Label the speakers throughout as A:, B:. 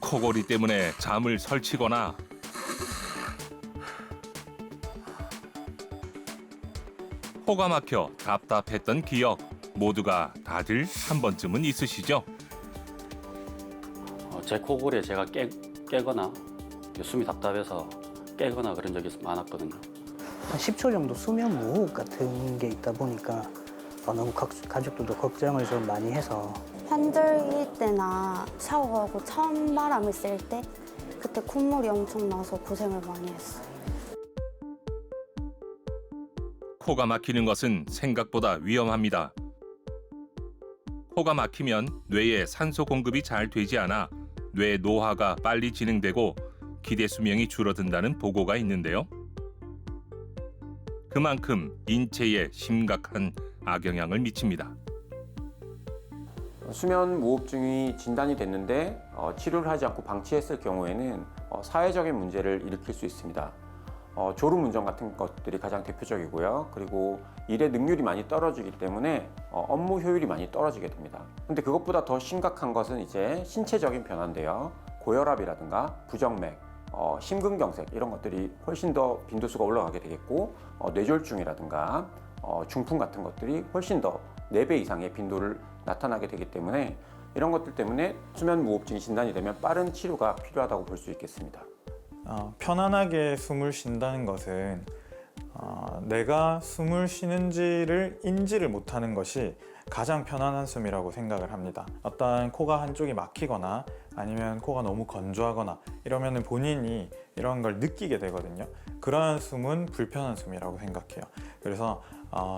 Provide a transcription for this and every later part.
A: 코골이 때문에 잠을 설치거나 코가 막혀 답답했던 기억 모두가 다들 한 번쯤은 있으시죠?
B: 제 코골이에 제가 깨거나 숨이 답답해서 깨거나 그런 적이 많았거든요.
C: 한 10초 정도 수면 무호흡 같은 게 있다 보니까 너무 가족들도 걱정을 좀 많이 해서
D: 환절기 때나 샤워하고 찬 바람을 쐴 때 그때 콧물이 엄청 나서 고생을 많이 했어요.
A: 코가 막히는 것은 생각보다 위험합니다. 코가 막히면 뇌에 산소 공급이 잘 되지 않아 뇌 노화가 빨리 진행되고 기대 수명이 줄어든다는 보고가 있는데요. 그만큼 인체에 심각한 악영향을 미칩니다.
E: 수면 무호흡증이 진단이 됐는데 치료를 하지 않고 방치했을 경우에는 사회적인 문제를 일으킬 수 있습니다. 졸음운전 같은 것들이 가장 대표적이고요. 그리고 일의 능률이 많이 떨어지기 때문에 업무 효율이 많이 떨어지게 됩니다. 근데 그것보다 더 심각한 것은 이제 신체적인 변화인데요. 고혈압이라든가 부정맥, 심근경색 이런 것들이 훨씬 더 빈도수가 올라가게 되겠고 뇌졸중이라든가 중풍 같은 것들이 훨씬 더 4배 이상의 빈도를 나타나게 되기 때문에 이런 것들 때문에 수면무호흡증이 진단이 되면 빠른 치료가 필요하다고 볼 수 있겠습니다.
F: 편안하게 숨을 쉰다는 것은 내가 숨을 쉬는지를 인지를 못하는 것이 가장 편안한 숨이라고 생각을 합니다. 어떤 코가 한쪽이 막히거나 아니면 코가 너무 건조하거나 이러면 본인이 이런 걸 느끼게 되거든요. 그러한 숨은 불편한 숨이라고 생각해요. 그래서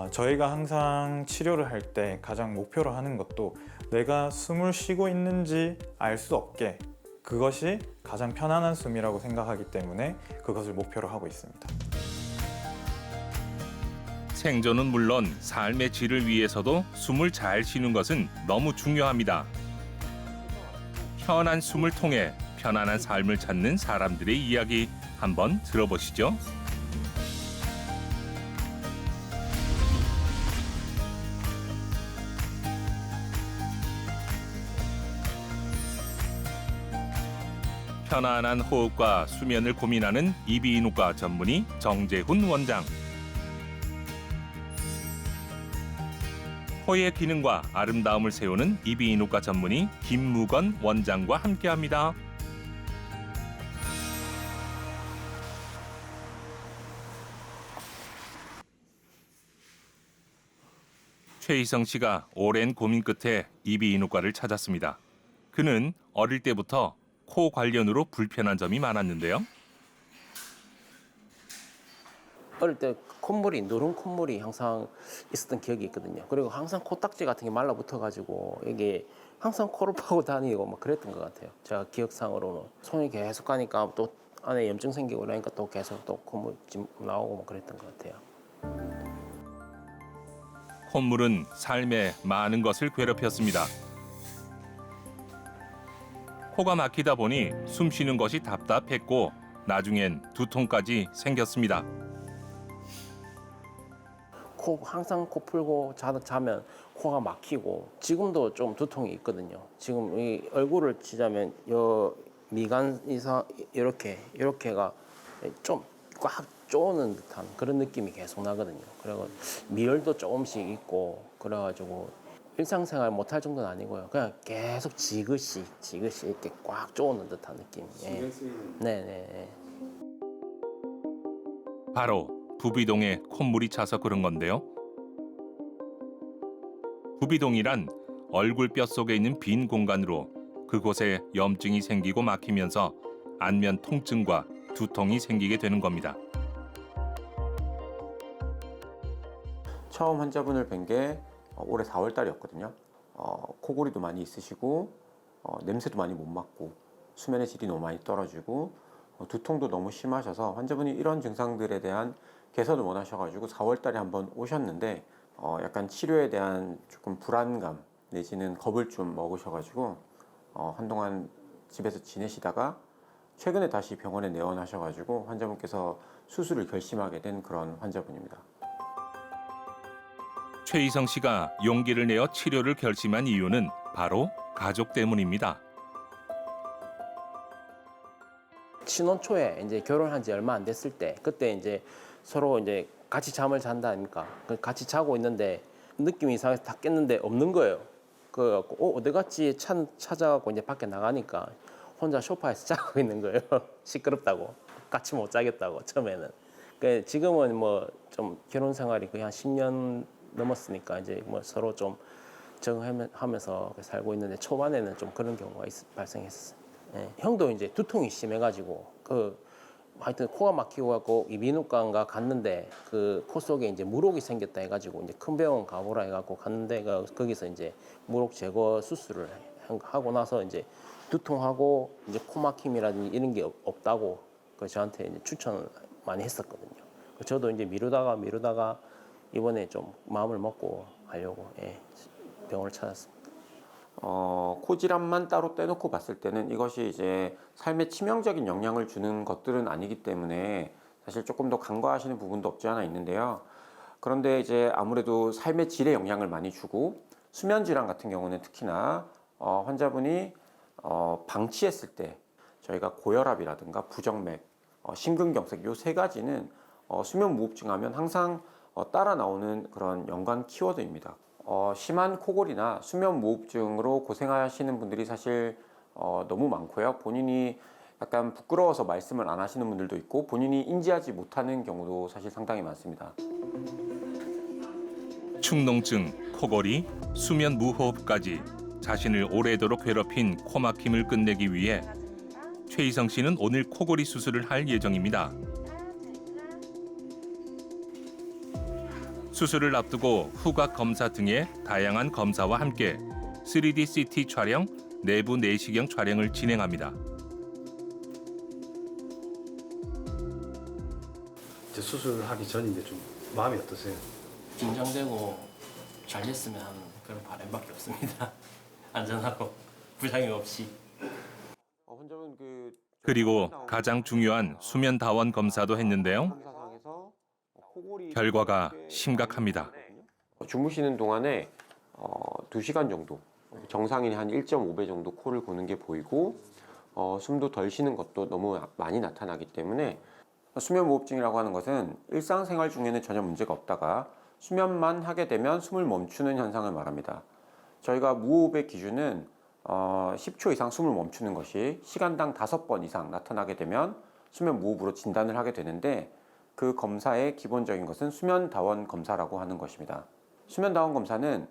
F: 저희가 항상 치료를 할 때 가장 목표로 하는 것도 내가 숨을 쉬고 있는지 알 수 없게 그것이 가장 편안한 숨이라고 생각하기 때문에 그것을 목표로 하고 있습니다.
A: 생존은 물론 삶의 질을 위해서도 숨을 잘 쉬는 것은 너무 중요합니다. 편한 숨을 통해 편안한 삶을 찾는 사람들의 이야기 한번 들어보시죠. 편안한 호흡과 수면을 고민하는 이비인후과 전문의 정재훈 원장. 코의 기능과 아름다움을 세우는 이비인후과 전문의 김무건 원장과 함께합니다. 최희성 씨가 오랜 고민 끝에 이비인후과를 찾았습니다. 그는 어릴 때부터 코 관련으로 불편한 점이 많았는데요.
G: 어릴 때 콧물이 노른 콧물이 항상 있었던 기억이 있거든요. 그리고 항상 코딱지 같은 게 말라붙어가지고 이게 항상 코를 파고 다니고 막 그랬던 것 같아요. 제가 기억상으로는 손이 계속 가니까 또 안에 염증 생기고 그러니까 또 계속 또 콧물 나오고 막 그랬던 것 같아요.
A: 콧물은 삶에 많은 것을 괴롭혔습니다. 코가 막히다 보니 숨 쉬는 것이 답답했고 나중엔 두통까지 생겼습니다.
G: 항상 코 풀고 자면 코가 막히고 지금도 좀 두통이 있거든요. 지금 이 얼굴을 치자면 미간 이상 이렇게가 좀 꽉 쪼는 듯한 그런 느낌이 계속 나거든요. 그리고 미열도 조금씩 있고 그래가지고 일상생활 못할 정도는 아니고요. 그냥 계속 지그시 이렇게 꽉 쪼는 듯한 느낌. 예. 네네.
A: 바로 부비동에 콧물이 차서 그런 건데요. 부비동이란 얼굴 뼈 속에 있는 빈 공간으로 그곳에 염증이 생기고 막히면서 안면 통증과 두통이 생기게 되는 겁니다.
E: 처음 환자분을 뵌 게 올해 4월 달이었거든요. 코골이도 많이 있으시고 냄새도 많이 못 맡고 수면의 질이 너무 많이 떨어지고 두통도 너무 심하셔서 환자분이 이런 증상들에 대한 개선을 원하셔가지고 4월 달에 한번 오셨는데 약간 치료에 대한 조금 불안감 내지는 겁을 좀 먹으셔가지고 한동안 집에서 지내시다가 최근에 다시 병원에 내원하셔가지고 환자분께서 수술을 결심하게 된 그런 환자분입니다.
A: 최희성 씨가 용기를 내어 치료를 결심한 이유는 바로 가족 때문입니다.
G: 신혼 초에 이제 결혼한 지 얼마 안 됐을 때 그때 이제 서로 이제 같이 잠을 잔다 아닙니까? 같이 자고 있는데 느낌이 이상해서 다 깼는데 없는 거예요. 그래갖고 어디 갔지 찾아갖고 이제 밖에 나가니까 혼자 소파에서 자고 있는 거예요. 시끄럽다고 같이 못 자겠다고 처음에는. 그 지금은 뭐 좀 결혼 생활이 거의 한 10년 넘었으니까 이제 뭐 서로 좀 적응하면서 살고 있는데 초반에는 좀 그런 경우가 발생했었어요. 예. 형도 이제 두통이 심해가지고 하여튼 코가 막히고 갖고 이비인후과인가 갔는데 그 코 속에 이제 물혹이 생겼다 해가지고 이제 큰 병원 가보라 해갖고 갔는데 거기서 이제 물혹 제거 수술을 하고 나서 이제 두통하고 이제 코 막힘이라든지 이런 게 없다고 저한테 이제 추천을 많이 했었거든요. 저도 이제 미루다가 이번에 좀 마음을 먹고 하려고 병원을 찾았습니다.
E: 코 질환만 따로 떼놓고 봤을 때는 이것이 이제 삶에 치명적인 영향을 주는 것들은 아니기 때문에 사실 조금 더 간과하시는 부분도 없지 않아 있는데요. 그런데 이제 아무래도 삶의 질에 영향을 많이 주고 수면 질환 같은 경우는 특히나 환자분이 방치했을 때 저희가 고혈압이라든가 부정맥, 심근경색 요 세 가지는 수면 무호흡증 하면 항상 따라 나오는 그런 연관 키워드입니다. 심한 코골이나 수면 무호흡증으로 고생하시는 분들이 사실 너무 많고요. 본인이 약간 부끄러워서 말씀을 안 하시는 분들도 있고 본인이 인지하지 못하는 경우도 사실 상당히 많습니다.
A: 축농증, 코골이, 수면 무호흡까지 자신을 오래도록 괴롭힌 코막힘을 끝내기 위해 최희성 씨는 오늘 코골이 수술을 할 예정입니다. 수술을 앞두고 후각 검사 등의 다양한 검사와 함께 3D CT 촬영, 내부 내시경 촬영을 진행합니다.
H: 이제 수술하기 전인데 좀 마음이 어떠세요?
G: 긴장되고 잘 됐으면 하는 그런 바람밖에 없습니다. 안전하고 부작용 없이.
A: 그리고 가장 중요한 수면 다원 검사도 했는데요. 결과가 심각합니다.
E: 주무시는 동안에 2시간 정도 정상인이 한 1.5배 정도 코를 고는 게 보이고 숨도 덜 쉬는 것도 너무 많이 나타나기 때문에 수면무호흡증이라고 하는 것은 일상생활 중에는 전혀 문제가 없다가 수면만 하게 되면 숨을 멈추는 현상을 말합니다. 저희가 무호흡의 기준은 10초 이상 숨을 멈추는 것이 시간당 5번 이상 나타나게 되면 수면무호흡으로 진단을 하게 되는데 그 검사의 기본적인 것은 수면다원 검사라고 하는 것입니다. 수면다원 검사는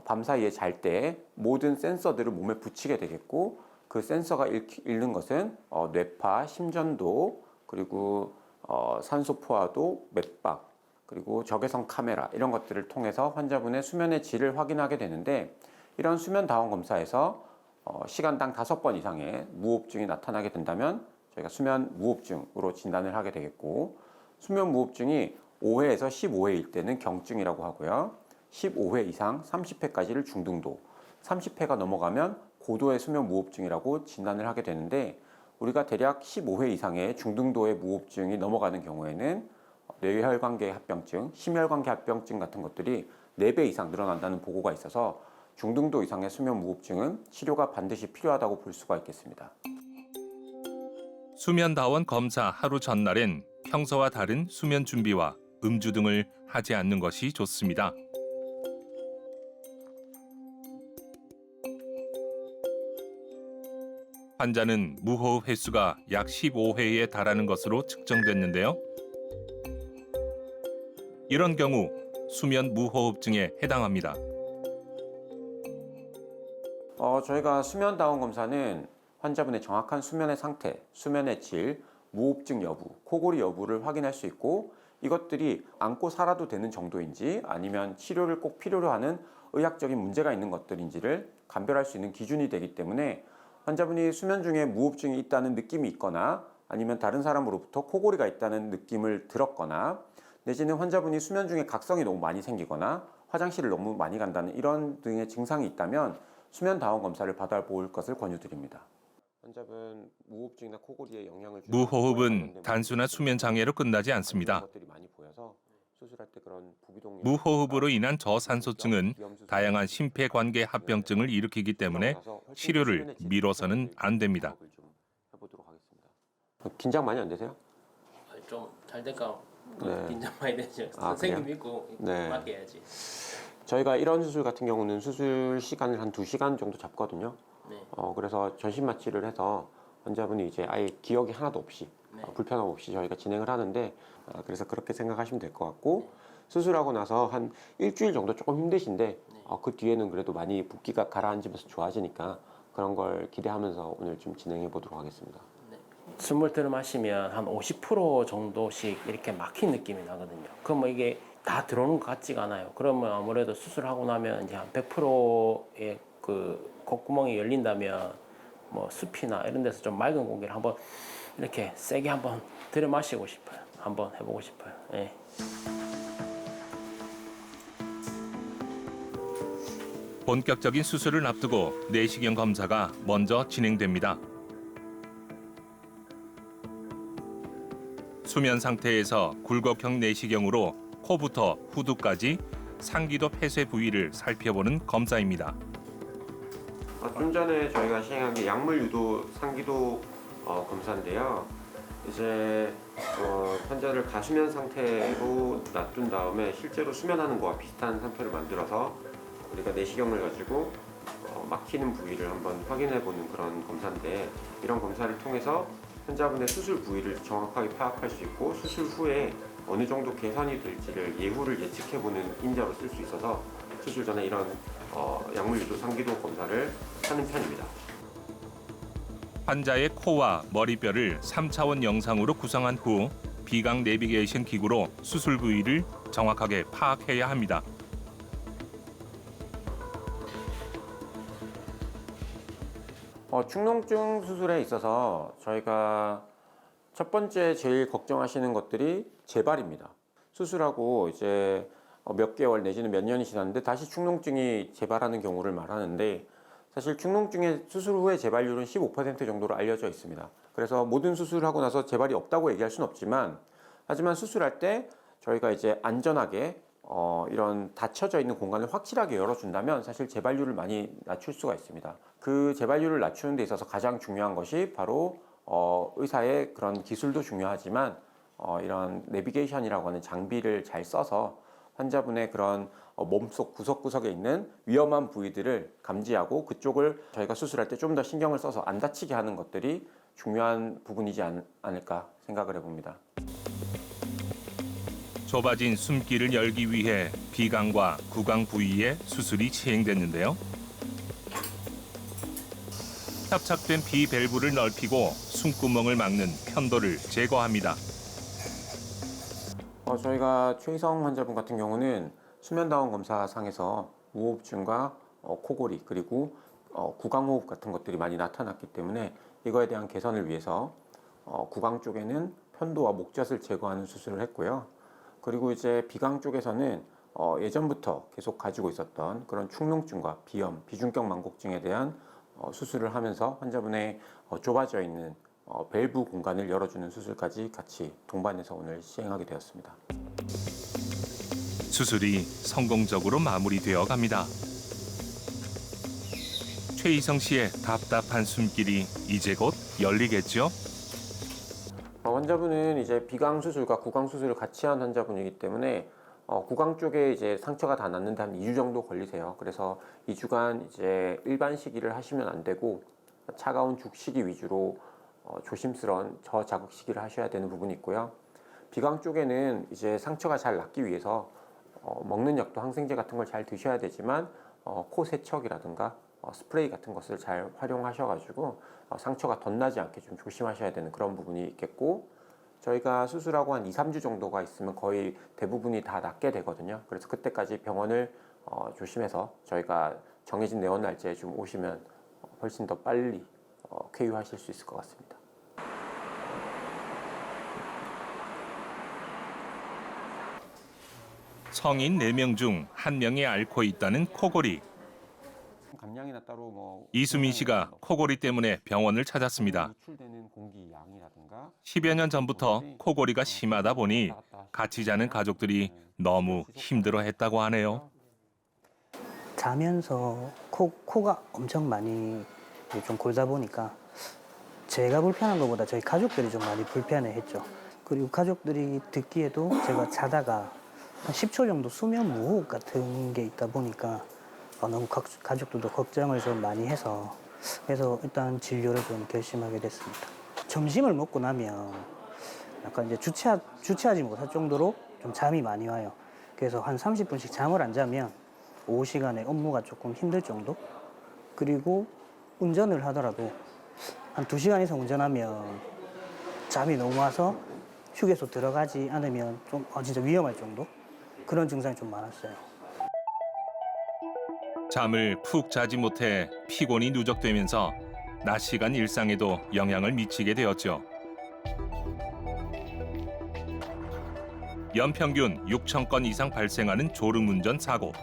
E: 밤사이에 잘 때 모든 센서들을 몸에 붙이게 되겠고 그 센서가 읽는 것은 뇌파, 심전도, 그리고 산소 포화도, 맥박, 그리고 적외선 카메라 이런 것들을 통해서 환자분의 수면의 질을 확인하게 되는데 이런 수면다원 검사에서 시간당 5번 이상의 무호흡증이 나타나게 된다면 저희가 수면무호흡증으로 진단을 하게 되겠고 수면무호흡증이 5회에서 15회일 때는 경증이라고 하고요. 15회 이상 30회까지를 중등도, 30회가 넘어가면 고도의 수면무호흡증이라고 진단을 하게 되는데 우리가 대략 15회 이상의 중등도의 무호흡증이 넘어가는 경우에는 뇌혈관계 합병증, 심혈관계 합병증 같은 것들이 4배 이상 늘어난다는 보고가 있어서 중등도 이상의 수면무호흡증은 치료가 반드시 필요하다고 볼 수가 있겠습니다.
A: 수면다원 검사 하루 전날엔 평소와 다른 수면 준비와 음주 등을 하지 않는 것이 좋습니다. 환자는 무호흡 횟수가 약 15회에 달하는 것으로 측정됐는데요. 이런 경우 수면 무호흡증에 해당합니다.
E: 저희가 수면다원 검사는 환자분의 정확한 수면의 상태, 수면의 질, 무호흡증 여부, 코골이 여부를 확인할 수 있고 이것들이 안고 살아도 되는 정도인지 아니면 치료를 꼭 필요로 하는 의학적인 문제가 있는 것들인지를 감별할 수 있는 기준이 되기 때문에 환자분이 수면 중에 무호흡증이 있다는 느낌이 있거나 아니면 다른 사람으로부터 코골이가 있다는 느낌을 들었거나 내지는 환자분이 수면 중에 각성이 너무 많이 생기거나 화장실을 너무 많이 간다는 이런 등의 증상이 있다면 수면다원 검사를 받아볼 것을 권유드립니다. 환자분 무호흡증이나 코골이에 영향을 주는
A: 무호흡은 단순한 수면 장애로 끝나지 않습니다. 무호흡으로 인한 저산소증은 다양한 심폐관계 합병증을 일으키기 때문에 치료를 미뤄서는 안 됩니다.
E: 긴장 많이 안 되세요?
G: 좀 잘 될까
E: 네.
G: 긴장 많이 되죠.
E: 아,
G: 선생님
E: 그래요?
G: 믿고
E: 네.
G: 맡겨야지.
E: 저희가 이런 수술 같은 경우는 수술 시간을 한 2시간 정도 잡거든요.
G: 네.
E: 그래서 전신 마취를 해서 환자분이 이제 아예 기억이 하나도 없이
G: 네.
E: 불편함 없이 저희가 진행을 하는데 그래서 그렇게 생각하시면 될 것 같고 수술하고 나서 한 일주일 정도 조금 힘드신데 그 뒤에는 그래도 많이 붓기가 가라앉으면서 좋아지니까 그런 걸 기대하면서 오늘 좀 진행해 보도록 하겠습니다.
G: 숨을 들이마시면 한 50% 정도씩 이렇게 막힌 느낌이 나거든요. 그럼 뭐 이게 다 들어오는 것 같지가 않아요. 그러면 아무래도 수술하고 나면 이제 한 100%의 그 콧구멍이 열린다면 뭐 숲이나 이런 데서 좀 맑은 공기를 한번 이렇게 세게 한번 들이마시고 싶어요. 한번 해보고 싶어요. 예.
A: 본격적인 수술을 앞두고 내시경 검사가 먼저 진행됩니다. 수면 상태에서 굴곡형 내시경으로 코부터 후두까지 상기도 폐쇄 부위를 살펴보는 검사입니다.
E: 좀 전에 저희가 시행한 게 약물 유도 상기도 검사인데요. 이제 환자를 가수면 상태로 놔둔 다음에 실제로 수면하는 거와 비슷한 상태를 만들어서 우리가 내시경을 가지고 막히는 부위를 한번 확인해 보는 그런 검사인데 이런 검사를 통해서 환자분의 수술 부위를 정확하게 파악할 수 있고 수술 후에 어느 정도 개선이 될지를 예후를 예측해 보는 인자로 쓸 수 있어서 수술 전에 이런 약물 유도 상기도 검사를 하는 편입니다.
A: 환자의 코와 머리뼈를 3차원 영상으로 구성한 후 비강 내비게이션 기구로 수술 부위를 정확하게 파악해야 합니다.
E: 축농증 수술에 있어서 저희가 첫 번째 제일 걱정하시는 것들이 재발입니다. 수술하고 이제 몇 개월 내지는 몇 년이 지났는데 다시 축농증이 재발하는 경우를 말하는데 사실 축농증의 수술 후의 재발률은 15% 정도로 알려져 있습니다. 그래서 모든 수술하고 나서 재발이 없다고 얘기할 수는 없지만 하지만 수술할 때 저희가 이제 안전하게 이런 닫혀져 있는 공간을 확실하게 열어준다면 사실 재발률을 많이 낮출 수가 있습니다. 그 재발률을 낮추는 데 있어서 가장 중요한 것이 바로 의사의 그런 기술도 중요하지만 이런 내비게이션이라고 하는 장비를 잘 써서 환자분의 그런 몸속 구석구석에 있는 위험한 부위들을 감지하고 그쪽을 저희가 수술할 때 좀 더 신경을 써서 안 다치게 하는 것들이 중요한 부분이지 않을까 생각을 해봅니다.
A: 좁아진 숨길을 열기 위해 비강과 구강 부위에 수술이 시행됐는데요. 협착된 비밸브를 넓히고 숨구멍을 막는 편도를 제거합니다.
E: 저희가 최희성 환자분 같은 경우는 수면다운 검사상에서 무호흡증과 코골이 그리고 구강호흡 같은 것들이 많이 나타났기 때문에 이거에 대한 개선을 위해서 구강 쪽에는 편도와 목젖을 제거하는 수술을 했고요. 그리고 이제 비강 쪽에서는 예전부터 계속 가지고 있었던 그런 축농증과 비염, 비중격 망곡증에 대한 수술을 하면서 환자분의 좁아져 있는 밸브 공간을 열어주는 수술까지 같이 동반해서 오늘 시행하게 되었습니다.
A: 수술이 성공적으로 마무리되어 갑니다. 최희성 씨의 답답한 숨길이 이제 곧 열리겠죠?
E: 환자분은 이제 비강 수술과 구강 수술을 같이 한 환자분이기 때문에 구강 쪽에 이제 상처가 다 났는데 한 2주 정도 걸리세요. 그래서 2주간 이제 일반 시기를 하시면 안 되고 차가운 죽시기 위주로 조심스러운 저자극 시기를 하셔야 되는 부분이 있고요. 비강 쪽에는 이제 상처가 잘 낫기 위해서 먹는 약도 항생제 같은 걸 잘 드셔야 되지만 코 세척이라든가 스프레이 같은 것을 잘 활용하셔가지고 상처가 덧나지 않게 좀 조심하셔야 되는 그런 부분이 있겠고 저희가 수술하고 한 2, 3주 정도가 있으면 거의 대부분이 다 낫게 되거든요. 그래서 그때까지 병원을 조심해서 저희가 정해진 내원 날짜에 좀 오시면 훨씬 더 빨리 쾌유하실 수 있을 것 같습니다.
A: 성인 4명 중 1명이 앓고 있다는 코골이.
E: 감량이나 따로 뭐
A: 이수민 씨가 코골이 때문에 병원을 찾았습니다.
E: 노출되는 공기 양이라든가
A: 10여 년 전부터 코골이가 심하다 보니 같이 자는 가족들이 너무 힘들어했다고 하네요.
C: 자면서 코가 엄청 많이 좀 골다 보니까 제가 불편한 것보다 저희 가족들이 좀 많이 불편해했죠. 그리고 가족들이 듣기에도 제가 자다가 한 10초 정도 수면 무호흡 같은 게 있다 보니까 너무 가족들도 걱정을 좀 많이 해서 그래서 일단 진료를 좀 결심하게 됐습니다. 점심을 먹고 나면 약간 이제 주체하지 못할 정도로 좀 잠이 많이 와요. 그래서 한 30분씩 잠을 안 자면 오후 시간에 업무가 조금 힘들 정도? 그리고 운전을 하더라도 한 2시간 이상 운전하면 잠이 너무 와서 휴게소 들어가지 않으면 좀 진짜 위험할 정도? 그런 증상이 좀 많았어요.
A: 잠을 푹 자지 못해 피곤이 누적되면서 낮 시간 일상에도 영향을 미치게 되었죠. 연평균 6,000건 이상 발생하는 졸음운전 사고.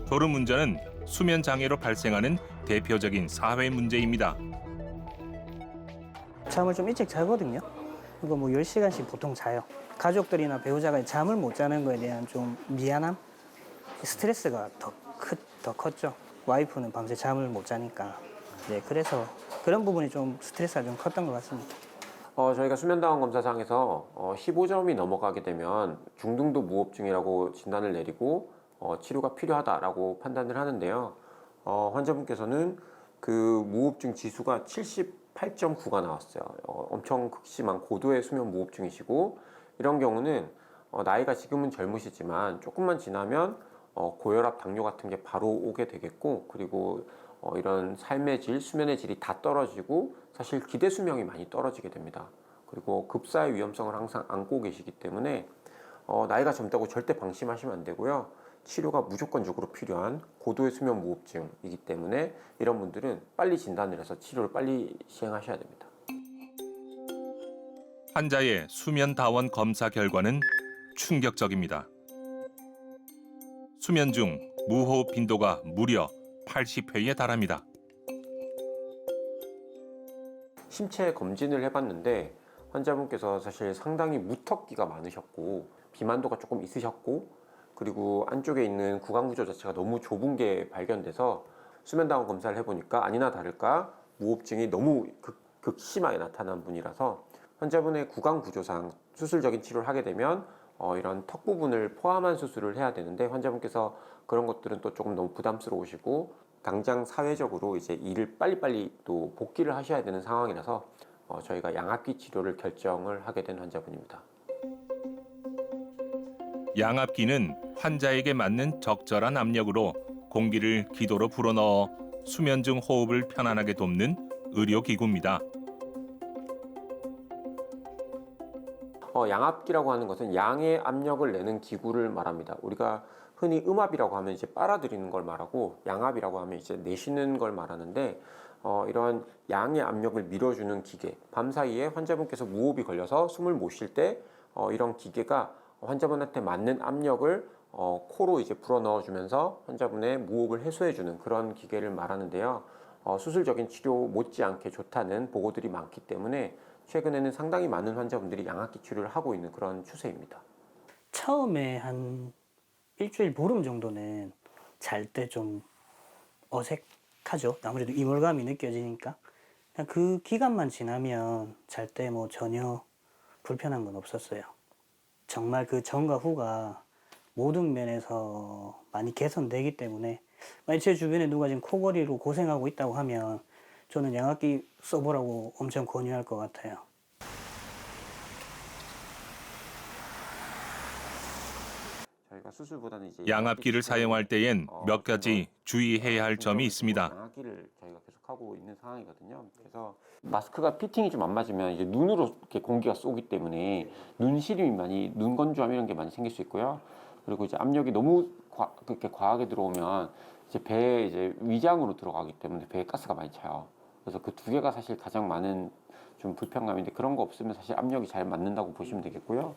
A: 졸음운전은 수면 장애로 발생하는 대표적인 사회 문제입니다.
C: 잠을 좀 일찍 자거든요. 이거 뭐 10시간씩 보통 자요. 가족들이나 배우자가 잠을 못 자는 거에 대한 좀 미안함? 스트레스가 더 컸죠. 와이프는 밤새 잠을 못 자니까. 네, 그래서 그런 부분이 좀 스트레스가 좀 컸던 것 같습니다.
E: 저희가 수면다원 검사상에서 15점이 넘어가게 되면 중등도 무호흡증이라고 진단을 내리고 치료가 필요하다라고 판단을 하는데요. 환자분께서는 그 무호흡증 지수가 78.9가 나왔어요. 엄청 극심한 고도의 수면 무호흡증이시고 이런 경우는 나이가 지금은 젊으시지만 조금만 지나면 고혈압, 당뇨 같은 게 바로 오게 되겠고 그리고 이런 삶의 질, 수면의 질이 다 떨어지고 사실 기대 수명이 많이 떨어지게 됩니다. 그리고 급사의 위험성을 항상 안고 계시기 때문에 나이가 젊다고 절대 방심하시면 안 되고요. 치료가 무조건적으로 필요한 고도의 수면 무호흡증이기 때문에 이런 분들은 빨리 진단을 해서 치료를 빨리 시행하셔야 됩니다.
A: 환자의 수면다원 검사 결과는 충격적입니다. 수면 중 무호흡 빈도가 무려 80회에 달합니다.
E: 신체 검진을 해봤는데 환자분께서 사실 상당히 무턱기가 많으셨고 비만도가 조금 있으셨고 그리고 안쪽에 있는 구강구조 자체가 너무 좁은 게 발견돼서 수면다원 검사를 해보니까 아니나 다를까 무호흡증이 너무 극심하게 나타난 분이라서 환자분의 구강구조상 수술적인 치료를 하게 되면 이런 턱 부분을 포함한 수술을 해야 되는데 환자분께서 그런 것들은 또 조금 너무 부담스러우시고 당장 사회적으로 이제 일을 빨리빨리 또 복귀를 하셔야 되는 상황이라서 저희가 양압기 치료를 결정을 하게 된 환자분입니다.
A: 양압기는 환자에게 맞는 적절한 압력으로 공기를 기도로 불어넣어 수면 중 호흡을 편안하게 돕는 의료기구입니다.
E: 양압기라고 하는 것은 양의 압력을 내는 기구를 말합니다. 우리가 흔히 음압이라고 하면 이제 빨아들이는 걸 말하고 양압이라고 하면 이제 내쉬는 걸 말하는데 이런 양의 압력을 밀어주는 기계, 밤사이에 환자분께서 무호흡이 걸려서 숨을 못 쉴 때 이런 기계가 환자분한테 맞는 압력을 코로 이제 불어넣어 주면서 환자분의 무호흡을 해소해 주는 그런 기계를 말하는데요. 수술적인 치료 못지않게 좋다는 보고들이 많기 때문에 최근에는 상당히 많은 환자분들이 양압기 치료를 하고 있는 그런 추세입니다.
C: 처음에 한 일주일 보름 정도는 잘 때 좀 어색하죠. 아무래도 이물감이 느껴지니까. 그냥 그 기간만 지나면 잘 때 뭐 전혀 불편한 건 없었어요. 정말 그 전과 후가 모든 면에서 많이 개선되기 때문에 만약 제 주변에 누가 지금 코골이로 고생하고 있다고 하면 저는 양압기 써보라고 엄청 권유할 것 같아요.
E: 저희가 수술보다는 이제
A: 양압기를 사용할 때엔 몇 가지 주의해야 할 점이 있습니다.
E: 양압기를 저희가 계속 하고 있는 상황이거든요. 그래서 마스크가 피팅이 좀 안 맞으면 이제 눈으로 이렇게 공기가 쏘기 때문에 눈 시림이 많이, 눈 건조함 이런 게 많이 생길 수 있고요. 그리고 이제 압력이 너무 그렇게 과하게 들어오면 이제 배에 이제 위장으로 들어가기 때문에 배에 가스가 많이 차요. 그래서 그 두 개가 사실 가장 많은 좀 불편감인데 그런 거 없으면 사실 압력이 잘 맞는다고 보시면 되겠고요.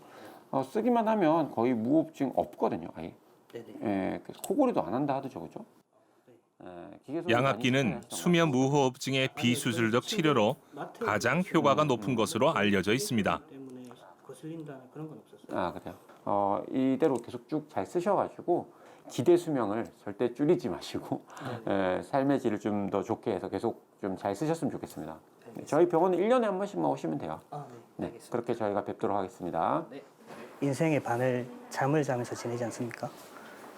E: 쓰기만 하면 거의 무호흡증 없거든요, 아예. 예, 그래서 코골이도 안 한다 하더죠, 그죠?
A: 양압기는 수면 무호흡증의 비수술적 치료로 가장 효과가 높은 것으로 알려져 있습니다.
C: 거슬린다 그런 건 없었어요.
E: 아, 그래요. 이대로 계속 쭉 잘 쓰셔가지고 기대 수명을 절대 줄이지 마시고 삶의 질을 좀 더 좋게 해서 계속 좀 잘 쓰셨으면 좋겠습니다. 네, 저희 병원은 1년에 한 번씩만 오시면 돼요. 네, 그렇게 저희가 뵙도록 하겠습니다.
C: 인생의 반을 잠을 자면서 지내지 않습니까?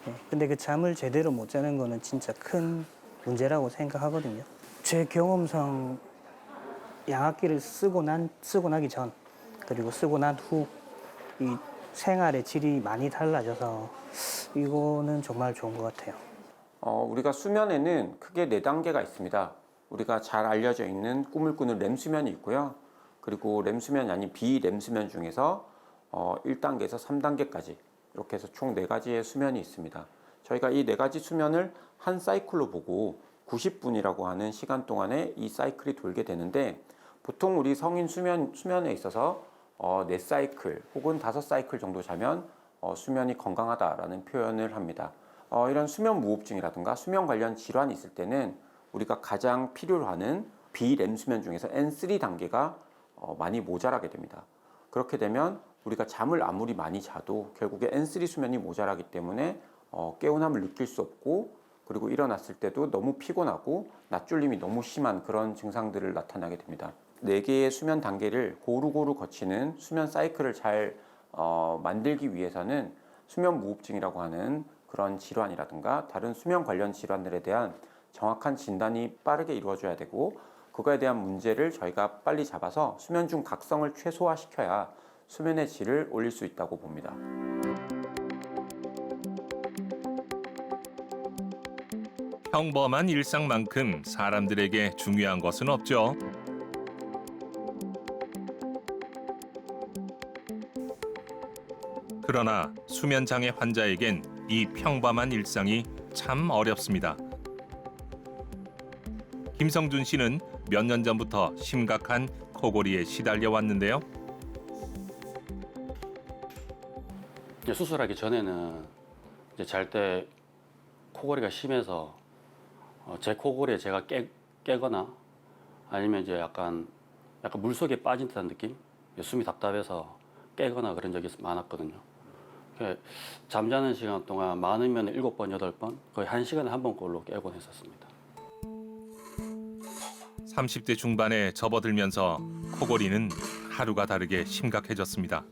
C: 네, 근데 그 잠을 제대로 못 자는 거는 진짜 큰 문제라고 생각하거든요. 제 경험상 양압기를 쓰고 나기 전 그리고 쓰고 난 후 이 생활의 질이 많이 달라져서 이거는 정말 좋은 것 같아요.
E: 우리가 수면에는 크게 4단계가 있습니다. 우리가 잘 알려져 있는 꿈을 꾸는 렘수면이 있고요. 그리고 렘수면이 아닌 비렘수면 중에서 1단계에서 3단계까지 이렇게 해서 총 4가지의 수면이 있습니다. 저희가 이 4가지 수면을 한 사이클로 보고 90분이라고 하는 시간 동안에 이 사이클이 돌게 되는데 보통 우리 성인 수면에 있어서 4사이클 혹은 5사이클 정도 자면 수면이 건강하다라는 표현을 합니다. 이런 수면 무호흡증이라든가 수면 관련 질환이 있을 때는 우리가 가장 필요로 하는 비렘 수면 중에서 N3 단계가 많이 모자라게 됩니다. 그렇게 되면 우리가 잠을 아무리 많이 자도 결국에 N3 수면이 모자라기 때문에 개운함을 느낄 수 없고 그리고 일어났을 때도 너무 피곤하고 낮졸림이 너무 심한 그런 증상들을 나타나게 됩니다. 4개의 수면 단계를 고루고루 거치는 수면 사이클을 잘 만들기 위해서는 수면 무호흡증이라고 하는 그런 질환이라든가 다른 수면 관련 질환들에 대한 정확한 진단이 빠르게 이루어져야 되고 그거에 대한 문제를 저희가 빨리 잡아서 수면 중 각성을 최소화시켜야 수면의 질을 올릴 수 있다고 봅니다.
A: 평범한 일상만큼 사람들에게 중요한 것은 없죠. 그러나 수면 장애 환자에겐 이 평범한 일상이 참 어렵습니다. 김성준 씨는 몇 년 전부터 심각한 코골이에 시달려 왔는데요.
B: 수술하기 전에는 이제 잘 때 코골이가 심해서 제 코골이에 제가 깨거나 아니면 이제 약간 물속에 빠진 듯한 느낌, 숨이 답답해서 깨거나 그런 적이 많았거든요. 잠자는 시간 동안 많으면 7번, 8번, 거의 1시간에 한 번꼴로 깨곤 했었습니다.
A: 30대 중반에 접어들면서 코골이는 하루가 다르게 심각해졌습니다.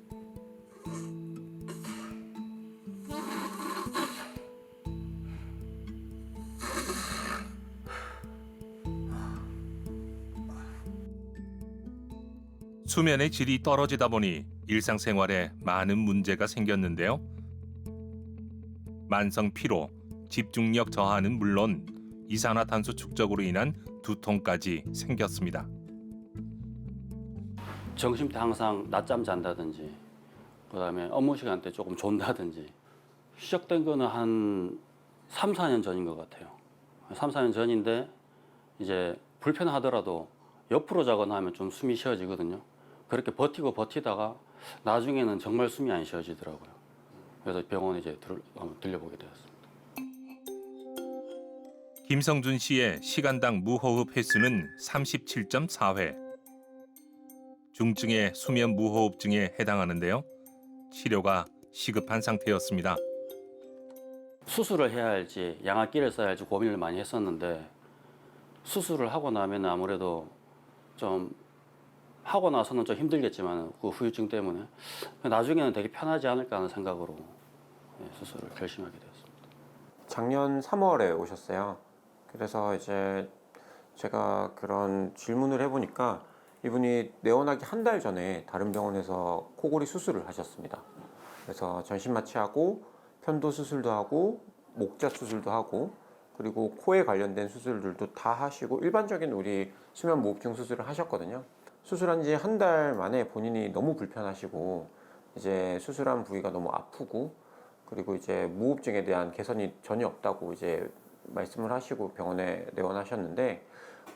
A: 수면의 질이 떨어지다 보니 일상생활에 많은 문제가 생겼는데요. 만성 피로, 집중력 저하는 물론 이산화탄소 축적으로 인한 두통까지 생겼습니다.
B: 점심 때 항상 낮잠 잔다든지 그다음에 업무 시간 때 조금 존다든지 시작된 거는 한 3, 4년 전인 것 같아요. 3, 4년 전인데 이제 불편하더라도 옆으로 자거나 하면 좀 숨이 쉬어지거든요. 그렇게 버티다가 나중에는 정말 숨이 안 쉬어지더라고요. 그래서 병원에 이제 한번 들려보게 되었습니다.
A: 김성준 씨의 시간당 무호흡 횟수는 37.4회. 중증의 수면 무호흡증에 해당하는데요. 치료가 시급한 상태였습니다.
B: 수술을 해야 할지 양압기를 써야 할지 고민을 많이 했었는데 수술을 하고 나면 아무래도 좀 하고 나서는 좀 힘들겠지만 그 후유증 때문에 나중에는 되게 편하지 않을까 하는 생각으로 수술을 결심하게 되었습니다.
E: 작년 3월에 오셨어요. 그래서 이제 제가 그런 질문을 해보니까 이분이 내원하기 한 달 전에 다른 병원에서 코골이 수술을 하셨습니다. 그래서 전신 마취하고 편도 수술도 하고 목젖 수술도 하고 그리고 코에 관련된 수술들도 다 하시고 일반적인 우리 수면 무호흡증 수술을 하셨거든요. 수술한 지 한 달 만에 본인이 너무 불편하시고 이제 수술한 부위가 너무 아프고 그리고 이제 무호흡증에 대한 개선이 전혀 없다고 이제 말씀을 하시고 병원에 내원하셨는데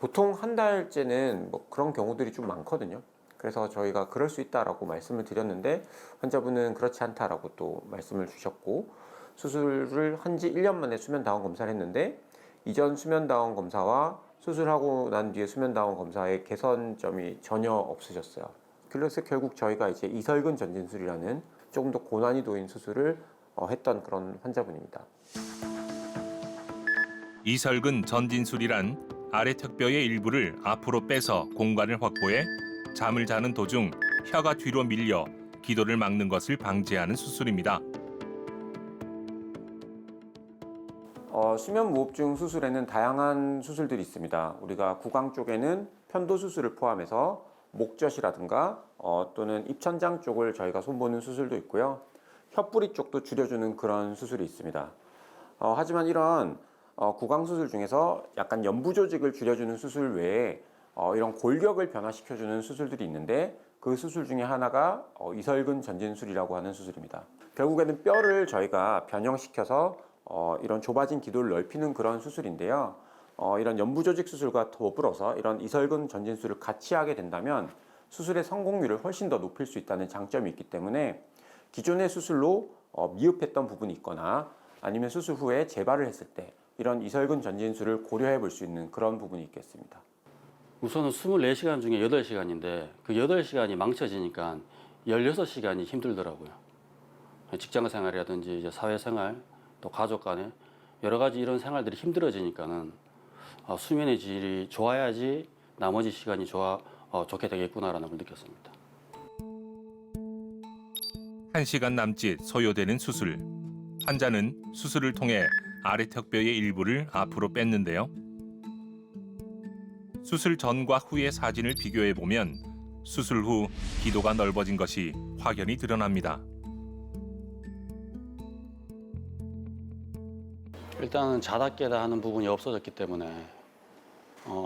E: 보통 한 달째는 뭐 그런 경우들이 좀 많거든요. 그래서 저희가 그럴 수 있다라고 말씀을 드렸는데 환자분은 그렇지 않다라고 또 말씀을 주셨고 수술을 한 지 1년 만에 수면다운 검사를 했는데 이전 수면다운 검사와 수술하고 난 뒤에 수면다운 검사의 개선점이 전혀 없으셨어요. 그래서 결국 저희가 이제 이설근 전진술이라는 조금 더 고난이도인 수술을 했던 그런 환자분입니다.
A: 이설근 전진술이란 아래 턱뼈의 일부를 앞으로 빼서 공간을 확보해 잠을 자는 도중 혀가 뒤로 밀려 기도를 막는 것을 방지하는 수술입니다.
E: 수면무호흡증 수술에는 다양한 수술들이 있습니다. 우리가 구강 쪽에는 편도 수술을 포함해서 목젖이라든가 또는 입천장 쪽을 저희가 손보는 수술도 있고요. 혀뿌리 쪽도 줄여주는 그런 수술이 있습니다. 하지만 이런 구강 수술 중에서 약간 연부 조직을 줄여주는 수술 외에 이런 골격을 변화시켜주는 수술들이 있는데 그 수술 중에 하나가 이설근 전진술이라고 하는 수술입니다. 결국에는 뼈를 저희가 변형시켜서 이런 좁아진 기도를 넓히는 그런 수술인데요. 이런 연부 조직 수술과 더불어서 이런 이설근 전진술을 같이 하게 된다면 수술의 성공률을 훨씬 더 높일 수 있다는 장점이 있기 때문에 기존의 수술로 미흡했던 부분이 있거나 아니면 수술 후에 재발을 했을 때 이런 이설근 전진술을 고려해 볼 수 있는 그런 부분이 있겠습니다.
B: 우선은 24시간 중에 8시간인데 그 8시간이 망쳐지니까 16시간이 힘들더라고요. 직장 생활이라든지 이제 사회생활, 또 가족 간에 여러 가지 이런 생활들이 힘들어지니까는 수면의 질이 좋아야지 나머지 시간이 좋게 되겠구나라는 걸 느꼈습니다.
A: 1시간 남짓 소요되는 수술. 환자는 수술을 통해 아래 턱뼈의 일부를 앞으로 뺐는데요. 수술 전과 후의 사진을 비교해 보면 수술 후 기도가 넓어진 것이 확연히 드러납니다.
B: 일단은 자다 깨다 하는 부분이 없어졌기 때문에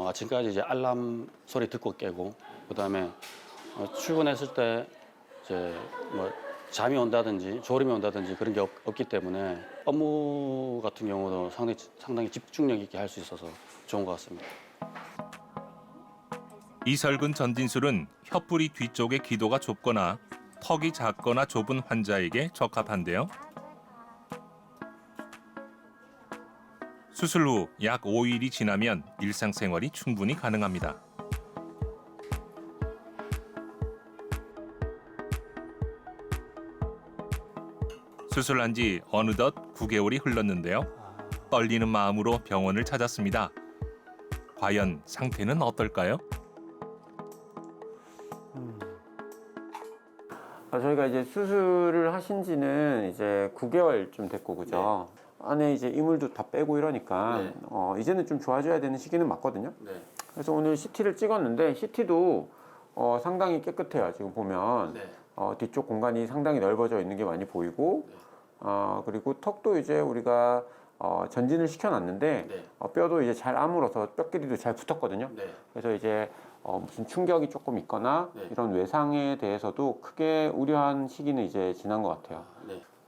B: 아침까지 이제 알람 소리 듣고 깨고 그다음에 출근했을 때 이제 뭐 잠이 온다든지 졸음이 온다든지 그런 게 없기 때문에 업무 같은 경우도 상당히 집중력 있게 할 수 있어서 좋은 것 같습니다.
A: 이설근 전진술은 혀뿌리 뒤쪽의 기도가 좁거나 턱이 작거나 좁은 환자에게 적합한데요. 수술 후 약 5일이 지나면 일상생활이 충분히 가능합니다. 수술한 지 어느덧 9개월이 흘렀는데요. 떨리는 마음으로 병원을 찾았습니다. 과연 상태는 어떨까요?
E: 저희가 이제 수술을 하신 지는 이제 9개월쯤 됐고, 그죠? 안에 이제 이물도 다 빼고 이러니까 이제는 좀 좋아져야 되는 시기는 맞거든요. 그래서 오늘 CT를 찍었는데 CT도 상당히 깨끗해요. 지금 보면 뒤쪽 공간이 상당히 넓어져 있는 게 많이 보이고 그리고 턱도 이제 우리가 전진을 시켜놨는데 뼈도 이제 잘 아물어서 뼈 길이도 잘 붙었거든요. 그래서 이제 무슨 충격이 조금 있거나 이런 외상에 대해서도 크게 우려한 시기는 이제 지난 것 같아요.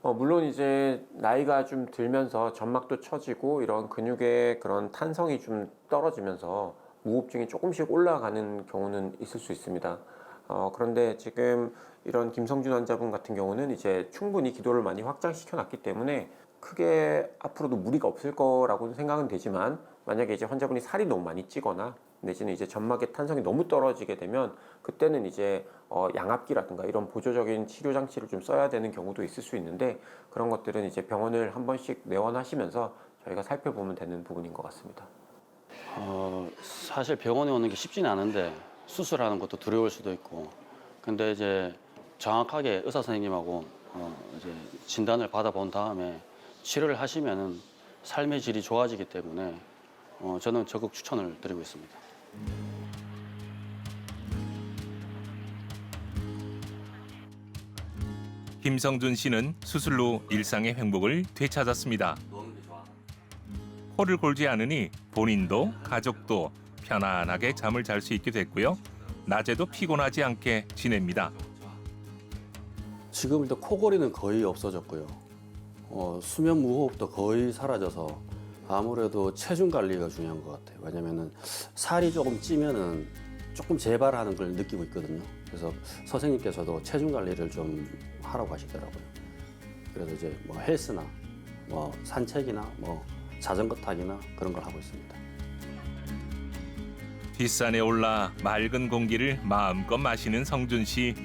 E: 물론 이제 나이가 좀 들면서 점막도 처지고 이런 근육의 그런 탄성이 좀 떨어지면서 무호흡증이 조금씩 올라가는 경우는 있을 수 있습니다. 그런데 지금 이런 김성준 환자분 같은 경우는 이제 충분히 기도를 많이 확장시켜 놨기 때문에 크게 앞으로도 무리가 없을 거라고는 생각은 되지만 만약에 이제 환자분이 살이 너무 많이 찌거나 내지는 이제 점막의 탄성이 너무 떨어지게 되면 그때는 이제 양압기라든가 이런 보조적인 치료 장치를 좀 써야 되는 경우도 있을 수 있는데 그런 것들은 이제 병원을 한 번씩 내원하시면서 저희가 살펴보면 되는 부분인 것 같습니다.
B: 사실 병원에 오는 게 쉽지는 않은데 수술하는 것도 두려울 수도 있고 근데 이제 정확하게 의사 선생님하고 이제 진단을 받아본 다음에 치료를 하시면은 삶의 질이 좋아지기 때문에 저는 적극 추천을 드리고 있습니다.
A: 김성준 씨는 수술 후 일상의 행복을 되찾았습니다. 코를 골지 않으니 본인도 가족도 편안하게 잠을 잘 수 있게 됐고요. 낮에도 피곤하지 않게 지냅니다.
B: 지금 일단 코골이는 거의 없어졌고요. 수면 무호흡도 거의 사라져서 아무래도 체중 관리가 중요한 것 같아요. 왜냐면은 살이 조금 찌면은 조금 재발하는 걸 느끼고 있거든요. 그래서 선생님께서도 체중 관리를 좀 하라고 하시더라고요. 그래서 이제 뭐 헬스나 뭐 산책이나 뭐 자전거 타기나 그런 걸 하고 있습니다.
A: 뒷산에 올라 맑은 공기를 마음껏 마시는 성준 씨.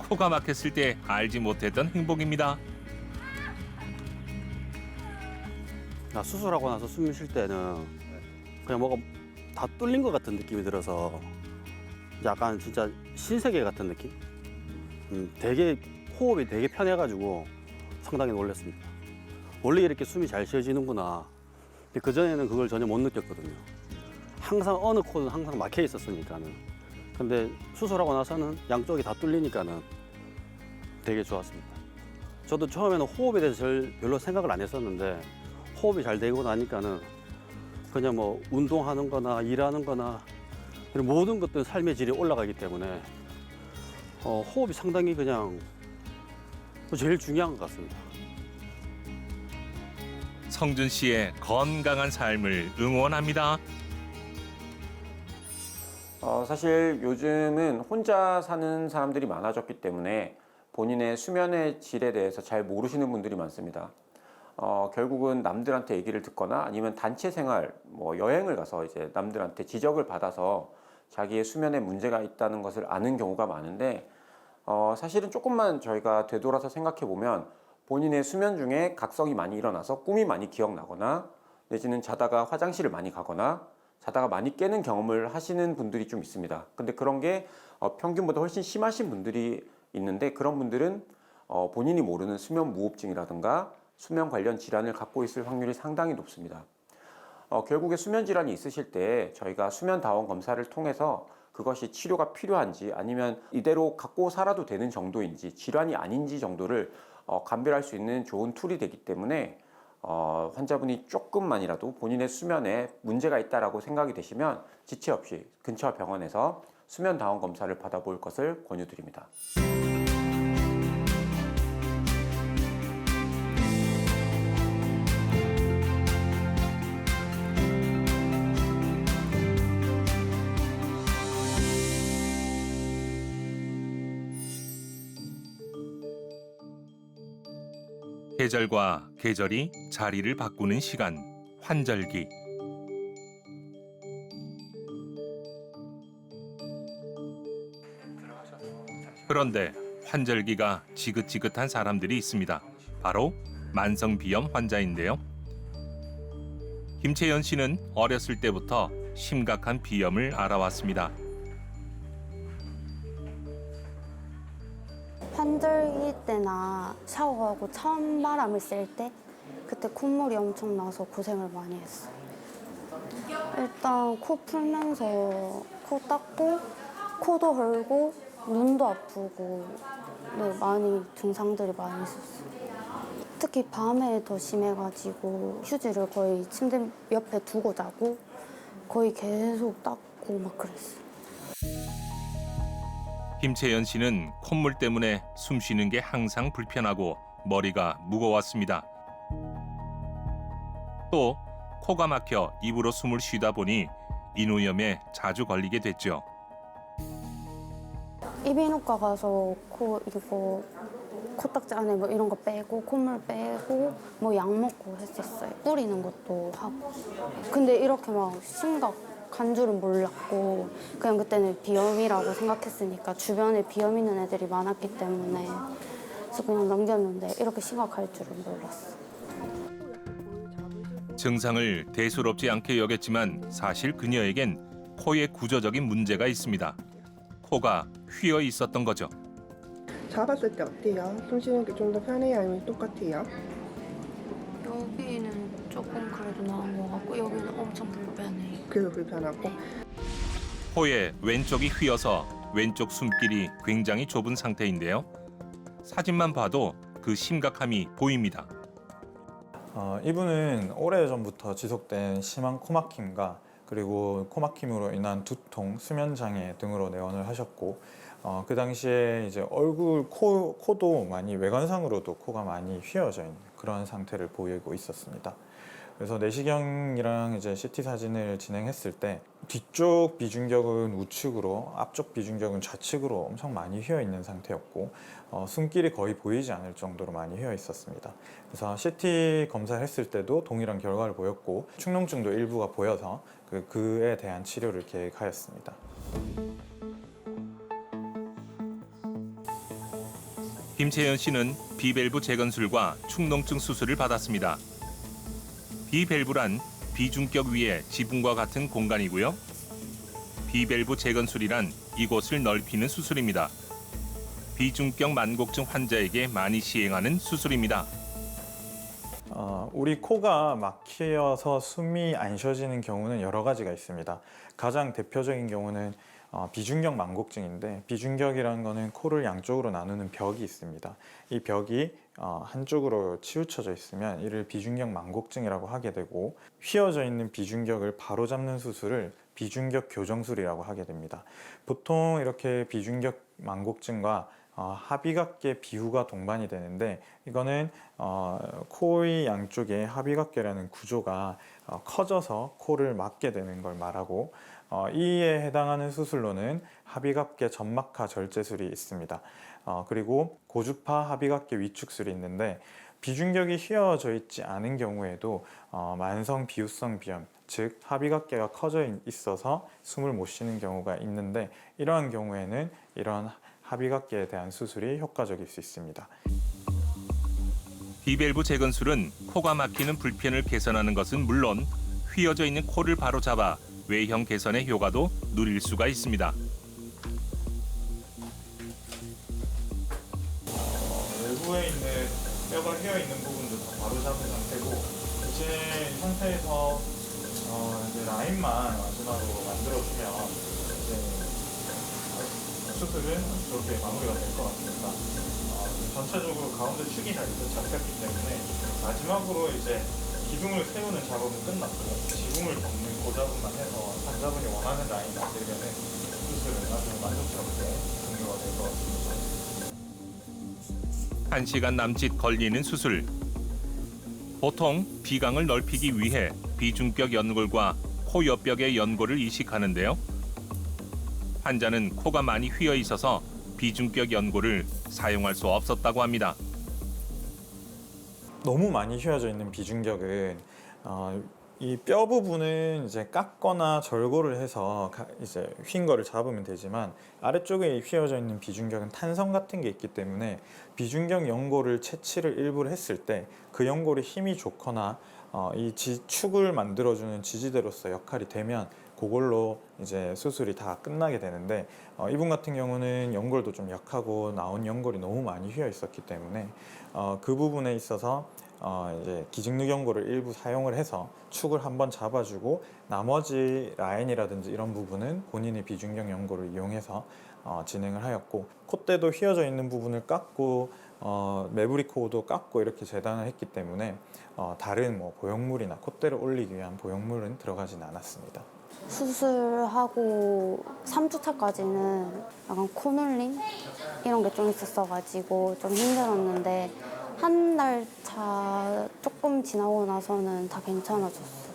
A: 코가 막혔을 때 알지 못했던 행복입니다.
B: 나 수술하고 나서 숨 쉴 때는 그냥 뭐가 다 뚫린 것 같은 느낌이 들어서 약간 진짜 신세계 같은 느낌? 되게 호흡이 되게 편해가지고 상당히 놀랐습니다. 원래 이렇게 숨이 잘 쉬어지는구나. 근데 그전에는 그걸 전혀 못 느꼈거든요. 항상 어느 코는 항상 막혀 있었으니까는. 근데 수술하고 나서는 양쪽이 다 뚫리니까는 되게 좋았습니다. 저도 처음에는 호흡에 대해서 별로 생각을 안 했었는데 호흡이 잘 되고 나니까는 그냥 뭐 운동하는 거나 일하는 거나 이런 모든 것들 삶의 질이 올라가기 때문에 호흡이 상당히 그냥 제일 중요한 것 같습니다.
A: 성준 씨의 건강한 삶을 응원합니다.
E: 사실 요즘은 혼자 사는 사람들이 많아졌기 때문에 본인의 수면의 질에 대해서 잘 모르시는 분들이 많습니다. 결국은 남들한테 얘기를 듣거나 아니면 단체 생활, 뭐 여행을 가서 이제 남들한테 지적을 받아서 자기의 수면에 문제가 있다는 것을 아는 경우가 많은데 사실은 조금만 저희가 되돌아서 생각해 보면 본인의 수면 중에 각성이 많이 일어나서 꿈이 많이 기억나거나 내지는 자다가 화장실을 많이 가거나 자다가 많이 깨는 경험을 하시는 분들이 좀 있습니다. 근데 그런 게 평균보다 훨씬 심하신 분들이 있는데 그런 분들은 본인이 모르는 수면 무호흡증이라든가 수면 관련 질환을 갖고 있을 확률이 상당히 높습니다. 결국에 수면 질환이 있으실 때 저희가 수면 다원 검사를 통해서 그것이 치료가 필요한지 아니면 이대로 갖고 살아도 되는 정도인지 질환이 아닌지 정도를 감별할 수 있는 좋은 툴이 되기 때문에 환자분이 조금만이라도 본인의 수면에 문제가 있다라고 생각이 되시면 지체 없이 근처 병원에서 수면 다원 검사를 받아볼 것을 권유드립니다.
A: 계절과 계절이 자리를 바꾸는 시간, 환절기. 그런데 환절기가 지긋지긋한 사람들이 있습니다. 바로 만성비염 환자인데요. 김채연 씨는 어렸을 때부터 심각한 비염을 앓아왔습니다.
D: 환절기 때나 샤워하고 처음 바람을 쐴 때 그때 콧물이 엄청 나서 고생을 많이 했어요. 일단 코 풀면서 코 닦고 코도 헐고 눈도 아프고 네, 많이 증상들이 많이 있었어요. 특히 밤에 더 심해가지고 휴지를 거의 침대 옆에 두고 자고 거의 계속 닦고 막 그랬어요.
A: 김채연 씨는 콧물 때문에 숨 쉬는 게 항상 불편하고 머리가 무거웠습니다. 또 코가 막혀 입으로 숨을 쉬다 보니 인후염에 자주 걸리게 됐죠.
D: 이비인후과 가서 이거 코딱지 안에 뭐 이런 거 빼고 콧물 빼고 뭐 약 먹고 했었어요. 뿌리는 것도 하고. 근데 이렇게 막 심각한 줄은 몰랐고 그냥 그때는 비염이라고 생각했으니까 주변에 비염 있는 애들이 많았기 때문에 그래서 그냥 넘겼는데 이렇게 심각할 줄은 몰랐어요.
A: 증상을 대수롭지 않게 여겼지만 사실 그녀에겐 코에 구조적인 문제가 있습니다. 코가 휘어 있었던 거죠.
I: 잡았을 때 어때요? 숨 쉬는 게 좀 더 편해요? 아니면 똑같아요?
D: 여기는 조금 그래도 나은 것 같고 여기는 엄청 불편해요.
I: 그래서 불편하고?
A: 코에 왼쪽이 휘어서 왼쪽 숨길이 굉장히 좁은 상태인데요. 사진만 봐도 그 심각함이 보입니다.
F: 이분은 오래전부터 지속된 심한 코막힘과 그리고 코막힘으로 인한 두통, 수면장애 등으로 내원을 하셨고 그 당시에 이제 얼굴, 코도 많이 외관상으로도 코가 많이 휘어져 있는 그런 상태를 보이고 있었습니다. 그래서 내시경이랑 이제 CT 사진을 진행했을 때 뒤쪽 비중격은 우측으로, 앞쪽 비중격은 좌측으로 엄청 많이 휘어 있는 상태였고 숨길이 거의 보이지 않을 정도로 많이 휘어 있었습니다. 그래서 CT 검사를 했을 때도 동일한 결과를 보였고 축농증도 일부가 보여서 그에 대한 치료를 계획하였습니다.
A: 김채연 씨는 비밸브 재건술과 축농증 수술을 받았습니다. 비밸브란 비중격 위의 지붕과 같은 공간이고요. 비밸브 재건술이란 이곳을 넓히는 수술입니다. 비중격 만곡증 환자에게 많이 시행하는 수술입니다.
F: 우리 코가 막혀서 숨이 안 쉬어지는 경우는 여러 가지가 있습니다. 가장 대표적인 경우는 비중격 만곡증인데, 비중격이라는 거는 코를 양쪽으로 나누는 벽이 있습니다. 이 벽이 한쪽으로 치우쳐져 있으면 이를 비중격 만곡증이라고 하게 되고, 휘어져 있는 비중격을 바로잡는 수술을 비중격 교정술이라고 하게 됩니다. 보통 이렇게 비중격 만곡증과 합의각계 비후가 동반이 되는데, 이거는 코의 양쪽에 합의각계라는 구조가 커져서 코를 막게 되는 걸 말하고, 이에 해당하는 수술로는 합의각계 점막하 절제술이 있습니다. 그리고 고주파 합의각계 위축술이 있는데, 비중격이 휘어져 있지 않은 경우에도 만성 비후성 비염, 즉 합의각계가 커져 있어서 숨을 못 쉬는 경우가 있는데, 이러한 경우에는 이런 합의각계에 대한 수술이 효과적일 수 있습니다.
A: 비밸브 재건술은 코가 막히는 불편을 개선하는 것은 물론 휘어져 있는 코를 바로잡아 외형 개선의 효과도 누릴 수가 있습니다.
F: 외부에 있는 뼈가 휘어 있는 부분도 다 바로잡은 상태고, 이제 이 상태에서 이제 라인만 마지막으로 만들어주면 이제 수술은 이렇게 마무리가 될 것 같습니다. 전체적으로 가운데 축이 잘 잡혔기 때문에 마지막으로 이제 기둥을 세우는 작업은 끝났고, 지붕을 덮는 고잡음만 해서 환자분이 원하는 라인 만들면 수술은 아주 만족스럽게 종료가 될 것 같습니다.
A: 1시간 남짓 걸리는 수술. 보통 비강을 넓히기 위해 비중격 연골과 코 옆벽의 연골을 이식하는데요. 환자는 코가 많이 휘어 있어서 비중격 연골을 사용할 수 없었다고 합니다.
F: 너무 많이 휘어져 있는 비중격은 이 뼈 부분은 이제 깎거나 절골을 해서 이제 휜 거를 잡으면 되지만, 아래쪽에 휘어져 있는 비중격은 탄성 같은 게 있기 때문에 비중격 연골을 채취를 일부러 했을 때 그 연골이 힘이 좋거나 이 축을 만들어주는 지지대로서 역할이 되면 그걸로 이제 수술이 다 끝나게 되는데, 이분 같은 경우는 연골도 좀 약하고 나온 연골이 너무 많이 휘어 있었기 때문에 그 부분에 있어서 이제 기증류 연골을 일부 사용을 해서 축을 한번 잡아주고, 나머지 라인이라든지 이런 부분은 본인의 비중격 연골을 이용해서 진행을 하였고, 콧대도 휘어져 있는 부분을 깎고 매부리코도 깎고 이렇게 재단을 했기 때문에 다른 보형물이나 콧대를 올리기 위한 보형물은 들어가진 않았습니다.
D: 수술하고 3주차까지는 약간 코눌림 이런 게 좀 있었어가지고 좀 힘들었는데, 한 달 차 조금 지나고 나서는 다 괜찮아졌어요.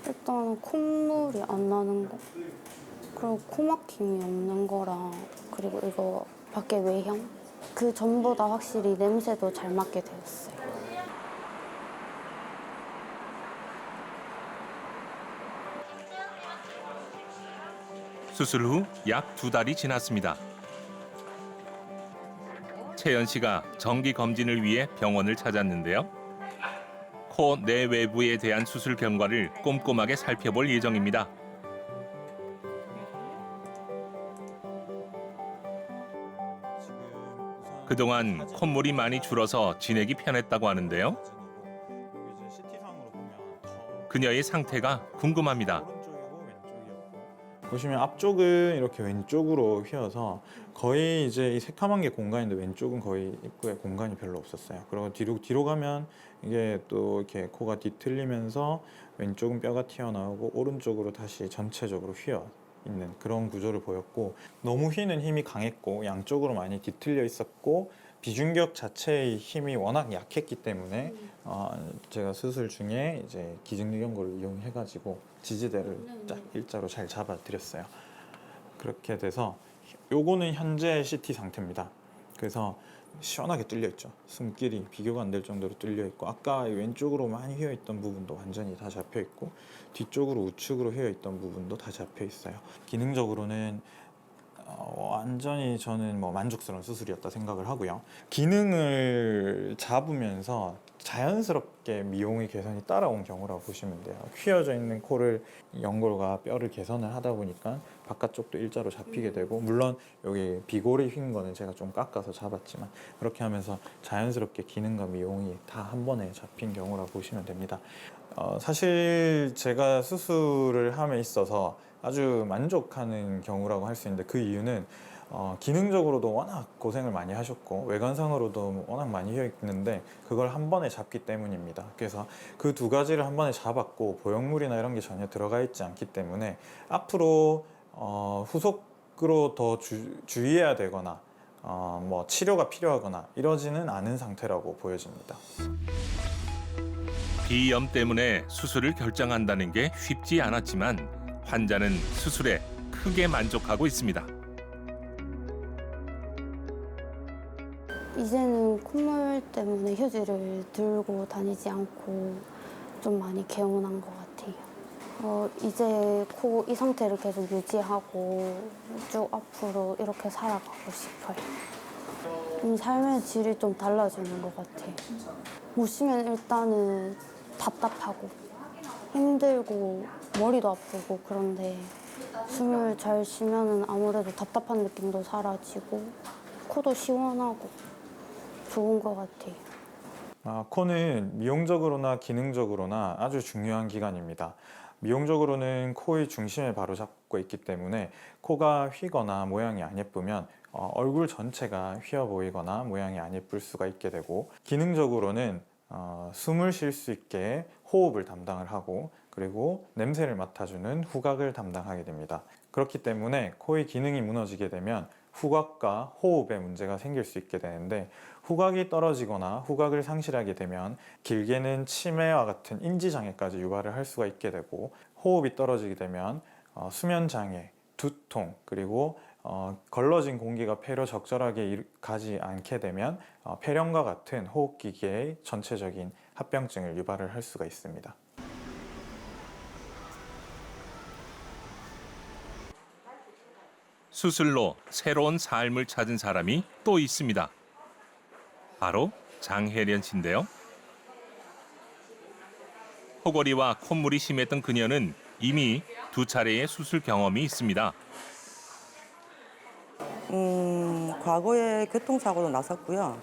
D: 일단 콧물이 안 나는 거, 그리고 코 막힘이 없는 거랑, 그리고 이거 밖에 외형, 그 전보다 확실히 냄새도 잘 맡게 되었어요.
A: 수술 후 약 2달이 지났습니다. 채연 씨가 정기 검진을 위해 병원을 찾았는데요. 코 내외부에 대한 수술 결과를 꼼꼼하게 살펴볼 예정입니다. 그동안 콧물이 많이 줄어서 지내기 편했다고 하는데요. 그녀의 상태가 궁금합니다.
F: 보시면 앞쪽은 이렇게 왼쪽으로 휘어서 거의 이제 이 새카만 게 공간인데, 왼쪽은 거의 입구에 공간이 별로 없었어요. 그리고 뒤로 가면 이게 또 이렇게 코가 뒤틀리면서 왼쪽은 뼈가 튀어나오고 오른쪽으로 다시 전체적으로 휘어 있는 그런 구조를 보였고, 너무 휘는 힘이 강했고 양쪽으로 많이 뒤틀려 있었고, 비중격 자체의 힘이 워낙 약했기 때문에 제가 수술 중에 이제 기증류 연골을 이용해가지고 지지대를 딱 일자로 잘 잡아드렸어요. 그렇게 돼서 요거는 현재 CT 상태입니다. 그래서 시원하게 뚫려 있죠. 숨길이 비교가 안 될 정도로 뚫려 있고, 아까 왼쪽으로 많이 휘어 있던 부분도 완전히 다 잡혀 있고, 뒤쪽으로 우측으로 휘어 있던 부분도 다 잡혀 있어요. 기능적으로는 완전히 저는 뭐 만족스러운 수술이었다 생각을 하고요. 기능을 잡으면서 자연스럽게 미용의 개선이 따라온 경우라고 보시면 돼요. 휘어져 있는 코를 연골과 뼈를 개선을 하다 보니까 바깥쪽도 일자로 잡히게 되고, 물론 여기 비골이 휜 거는 제가 좀 깎아서 잡았지만 그렇게 하면서 자연스럽게 기능과 미용이 다 한 번에 잡힌 경우라고 보시면 됩니다. 사실 제가 수술을 함에 있어서 아주 만족하는 경우라고 할 수 있는데, 그 이유는 기능적으로도 워낙 고생을 많이 하셨고 외관상으로도 워낙 많이 휘어 있는데 그걸 한 번에 잡기 때문입니다. 그래서 그 두 가지를 한 번에 잡았고 보형물이나 이런 게 전혀 들어가 있지 않기 때문에 앞으로 후속으로 더 주의해야 되거나 뭐 치료가 필요하거나 이러지는 않은 상태라고 보여집니다.
A: 비염 때문에 수술을 결정한다는 게 쉽지 않았지만 환자는 수술에 크게 만족하고 있습니다.
D: 이제는 콧물 때문에 휴지를 들고 다니지 않고 좀 많이 개운한 것 같아요. 이제 코 이 상태를 계속 유지하고 쭉 앞으로 이렇게 살아가고 싶어요. 삶의 질이 좀 달라지는 것 같아요. 못 쉬면 일단은 답답하고 힘들고 머리도 아프고, 그런데 숨을 잘 쉬면은 아무래도 답답한 느낌도 사라지고 코도 시원하고 좋은 것 같아요.
F: 코는 미용적으로나 기능적으로나 아주 중요한 기관입니다. 미용적으로는 코의 중심에 바로 잡고 있기 때문에 코가 휘거나 모양이 안 예쁘면 얼굴 전체가 휘어 보이거나 모양이 안 예쁠 수가 있게 되고, 기능적으로는 숨을 쉴 수 있게 호흡을 담당을 하고, 그리고 냄새를 맡아주는 후각을 담당하게 됩니다. 그렇기 때문에 코의 기능이 무너지게 되면 후각과 호흡에 문제가 생길 수 있게 되는데, 후각이 떨어지거나 후각을 상실하게 되면 길게는 치매와 같은 인지장애까지 유발을 할 수가 있게 되고, 호흡이 떨어지게 되면 수면장애, 두통, 그리고 걸러진 공기가 폐로 적절하게 가지 않게 되면 폐렴과 같은 호흡기계의 전체적인 합병증을 유발을 할 수가 있습니다.
A: 수술로 새로운 삶을 찾은 사람이 또 있습니다. 바로 장혜련 씨인데요. 코골이와 콧물이 심했던 그녀는 이미 2차례의 수술 경험이 있습니다.
J: 과거에 교통사고도 났었고요.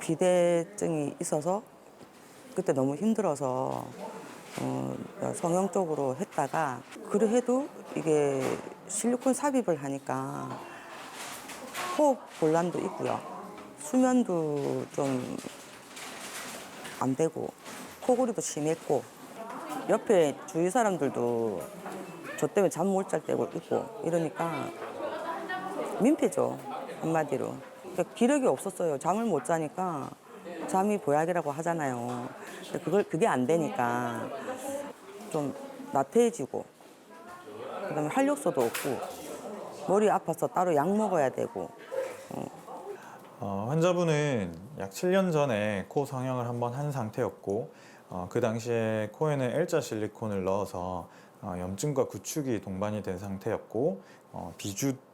J: 비대증이 있어서 그때 너무 힘들어서 성형적으로 했다가, 그래도 이게 실리콘 삽입을 하니까 호흡 곤란도 있고요. 수면도 좀 안 되고 코골이도 심했고, 옆에 주위 사람들도 저 때문에 잠 못 잘 때고 있고 이러니까 민폐죠, 한마디로. 그러니까 기력이 없었어요. 잠을 못 자니까. 잠이 보약이라고 하잖아요. 그게 안 되니까 좀 나태해지고, 그다음에 활력소도 없고, 머리 아파서 따로 약 먹어야 되고.
F: 환자분은 약 7년 전에 코 성형을 한번 한 상태였고, 그 당시에 코에는 L자 실리콘을 넣어서 염증과 구축이 동반이 된 상태였고,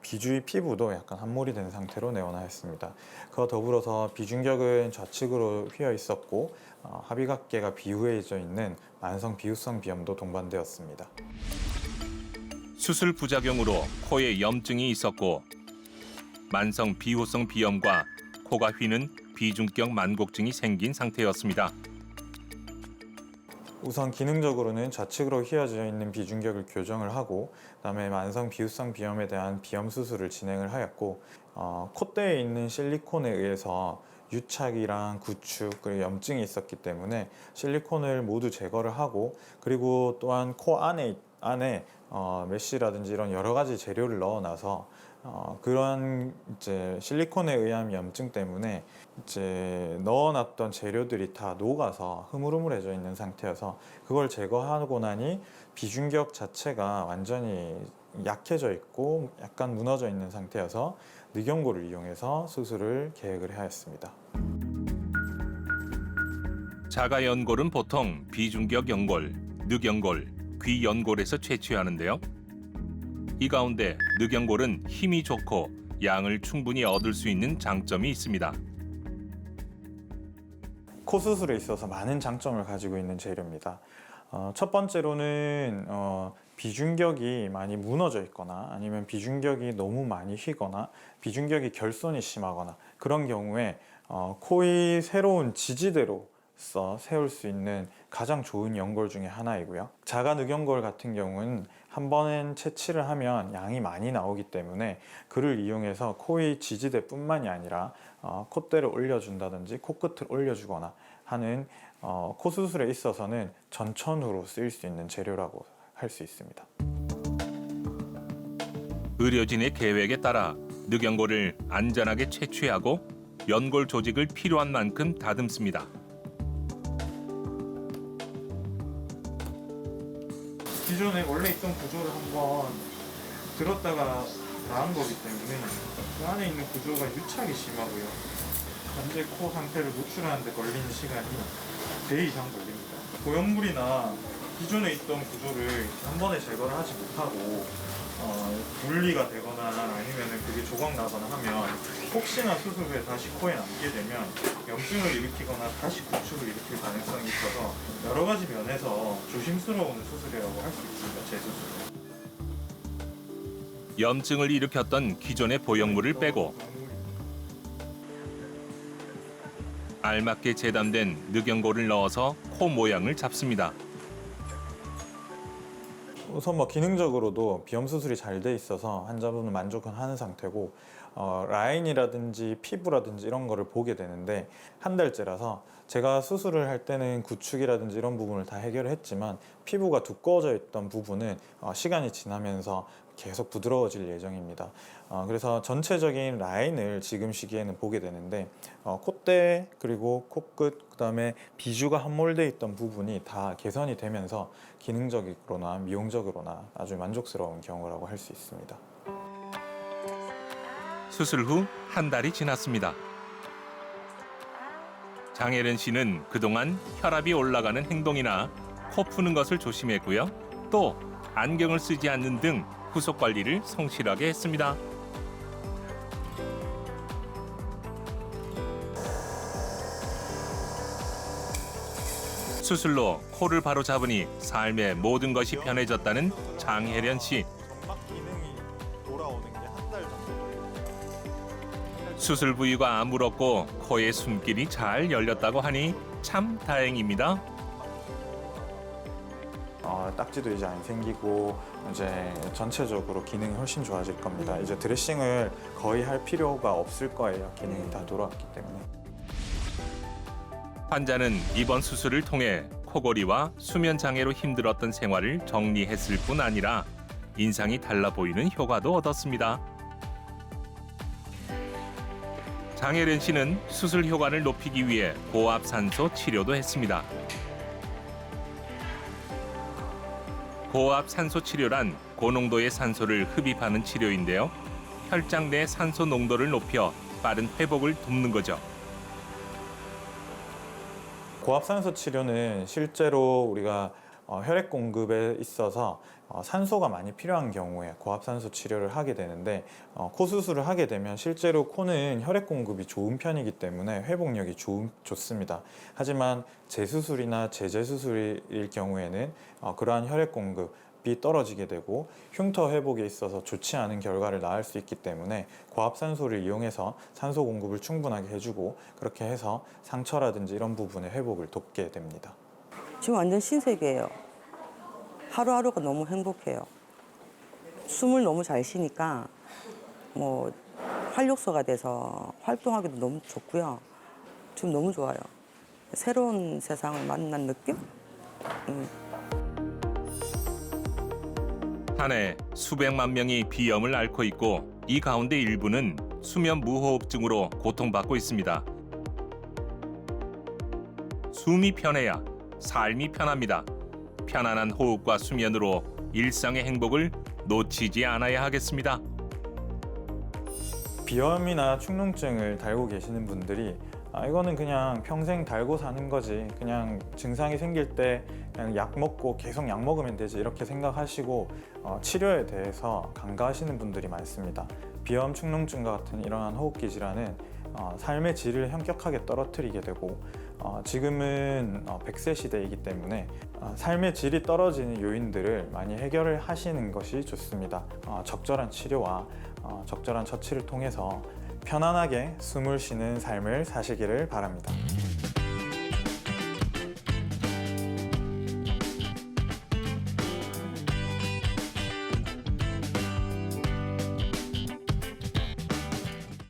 F: 비주의 피부도 약간 함몰이 된 상태로 내원하였습니다. 그와 더불어서 비중격은 좌측으로 휘어 있었고, 합의각계가 비후해져 있는 만성 비후성 비염도 동반되었습니다.
A: 수술 부작용으로 코에 염증이 있었고 만성 비후성 비염과 코가 휘는 비중격 만곡증이 생긴 상태였습니다.
F: 우선 기능적으로는 좌측으로 휘어져 있는 비중격을 교정을 하고, 그다음에 만성 비후성 비염에 대한 비염 수술을 진행을 하였고, 콧대에 있는 실리콘에 의해서 유착이랑 구축, 그리고 염증이 있었기 때문에 실리콘을 모두 제거를 하고, 그리고 또한 코 안에 메쉬라든지 이런 여러 가지 재료를 넣어놔서 그런 이제 실리콘에 의한 염증 때문에 이제 넣어놨던 재료들이 다 녹아서 흐물흐물해져 있는 상태여서, 그걸 제거하고 나니 비중격 자체가 완전히 약해져 있고 약간 무너져 있는 상태여서 늑연골을 이용해서 수술을 계획을 하였습니다.
A: 자가연골은 보통 비중격 연골, 늑연골, 귀연골에서 채취하는데요. 이 가운데 늑연골은 힘이 좋고 양을 충분히 얻을 수 있는 장점이 있습니다.
F: 코 수술에 있어서 많은 장점을 가지고 있는 재료입니다. 첫 번째로는 비중격이 많이 무너져 있거나 아니면 비중격이 너무 많이 휘거나 비중격이 결손이 심하거나 그런 경우에 코의 새로운 지지대로서 세울 수 있는 가장 좋은 연골 중에 하나이고요. 자가 늑연골 같은 경우는 한 번은 채취를 하면 양이 많이 나오기 때문에 그를 이용해서 코의 지지대뿐만이 아니라 콧대를 올려준다든지 코끝을 올려주거나 하는 코 수술에 있어서는 전천후로 쓰일 수 있는 재료라고 할 수 있습니다.
A: 의료진의 계획에 따라 늑연골을 안전하게 채취하고 연골 조직을 필요한 만큼 다듬습니다.
F: 기존에 원래 있던 구조를 한번 들었다가 나은 거기 때문에 그 안에 있는 구조가 유착이 심하고요. 현재 코 상태를 노출하는 데 걸리는 시간이 배 이상 걸립니다. 고형물이나 기존에 있던 구조를 한 번에 제거를 하지 못하고 분리가 되거나 아니면 그게 조각 나거나 하면 혹시나 수술 후에 다시 코에 남게 되면 염증을 일으키거나 다시 구축을 일으킬 가능성이 있어서 여러 가지 면에서 조심스러운 수술이라고 할 수 있습니다. 재수술.
A: 염증을 일으켰던 기존의 보형물을 빼고 알맞게 재단된 늑연골을 넣어서 코 모양을 잡습니다.
F: 우선 기능적으로도 비염 수술이 잘 돼 있어서 환자분은 만족은 하는 상태고 라인이라든지 피부라든지 이런 거를 보게 되는데 한 달째라서 제가 수술을 할 때는 구축이라든지 이런 부분을 다 해결을 했지만 피부가 두꺼워져 있던 부분은 시간이 지나면서 계속 부드러워질 예정입니다. 그래서 전체적인 라인을 지금 시기에는 보게 되는데 콧대 그리고 코끝 그다음에 비주가 함몰돼 있던 부분이 다 개선이 되면서 기능적으로나 미용적으로나 아주 만족스러운 경우라고 할 수 있습니다.
A: 수술 후 한 달이 지났습니다. 장혜련 씨는 그동안 혈압이 올라가는 행동이나 코 푸는 것을 조심했고요. 또 안경을 쓰지 않는 등 후속 관리를 성실하게 했습니다. 수술로 코를 바로 잡으니 삶의 모든 것이 편해졌다는 장혜련 씨.
F: 점막 기능이 돌아오는 게 한 달 정도 걸립니다.
A: 수술 부위가 아물었고 코의 숨길이 잘 열렸다고 하니 참 다행입니다.
F: 딱지도 이제 안 생기고 이제 전체적으로 기능이 훨씬 좋아질 겁니다. 이제 드레싱을 거의 할 필요가 없을 거예요. 기능이 다 돌아왔기 때문에.
A: 환자는 이번 수술을 통해 코골이와 수면 장애로 힘들었던 생활을 정리했을 뿐 아니라 인상이 달라 보이는 효과도 얻었습니다. 장혜련 씨는 수술 효과를 높이기 위해 고압 산소 치료도 했습니다. 고압 산소 치료란 고농도의 산소를 흡입하는 치료인데요. 혈장 내 산소 농도를 높여 빠른 회복을 돕는 거죠.
F: 고압산소 치료는 실제로 우리가 혈액 공급에 있어서 산소가 많이 필요한 경우에 고압산소 치료를 하게 되는데 코 수술을 하게 되면 실제로 코는 혈액 공급이 좋은 편이기 때문에 회복력이 좋습니다. 하지만 재수술이나 재재수술일 경우에는 그러한 혈액 공급이 떨어지게 되고 흉터 회복에 있어서 좋지 않은 결과를 낳을 수 있기 때문에 고압산소를 이용해서 산소 공급을 충분하게 해주고 그렇게 해서 상처라든지 이런 부분의 회복을 돕게 됩니다.
J: 지금 완전 신세계예요. 하루하루가 너무 행복해요. 숨을 너무 잘 쉬니까 활력소가 돼서 활동하기도 너무 좋고요. 지금 너무 좋아요. 새로운 세상을 만난 느낌?
A: 한 해 수백만 명이 비염을 앓고 있고 이 가운데 일부는 수면 무호흡증으로 고통받고 있습니다. 숨이 편해야 삶이 편합니다. 편안한 호흡과 수면으로 일상의 행복을 놓치지 않아야 하겠습니다.
F: 비염이나 축농증을 달고 계시는 분들이 이거는 그냥 평생 달고 사는 거지. 그냥 증상이 생길 때 그냥 약 먹고 계속 약 먹으면 되지. 이렇게 생각하시고 치료에 대해서 간과하시는 분들이 많습니다. 비염, 축농증과 같은 이러한 호흡기 질환은 삶의 질을 현격하게 떨어뜨리게 되고 지금은 100세 시대이기 때문에 삶의 질이 떨어지는 요인들을 많이 해결을 하시는 것이 좋습니다. 적절한 치료와 적절한 처치를 통해서 편안하게 숨을 쉬는 삶을 사시기를 바랍니다.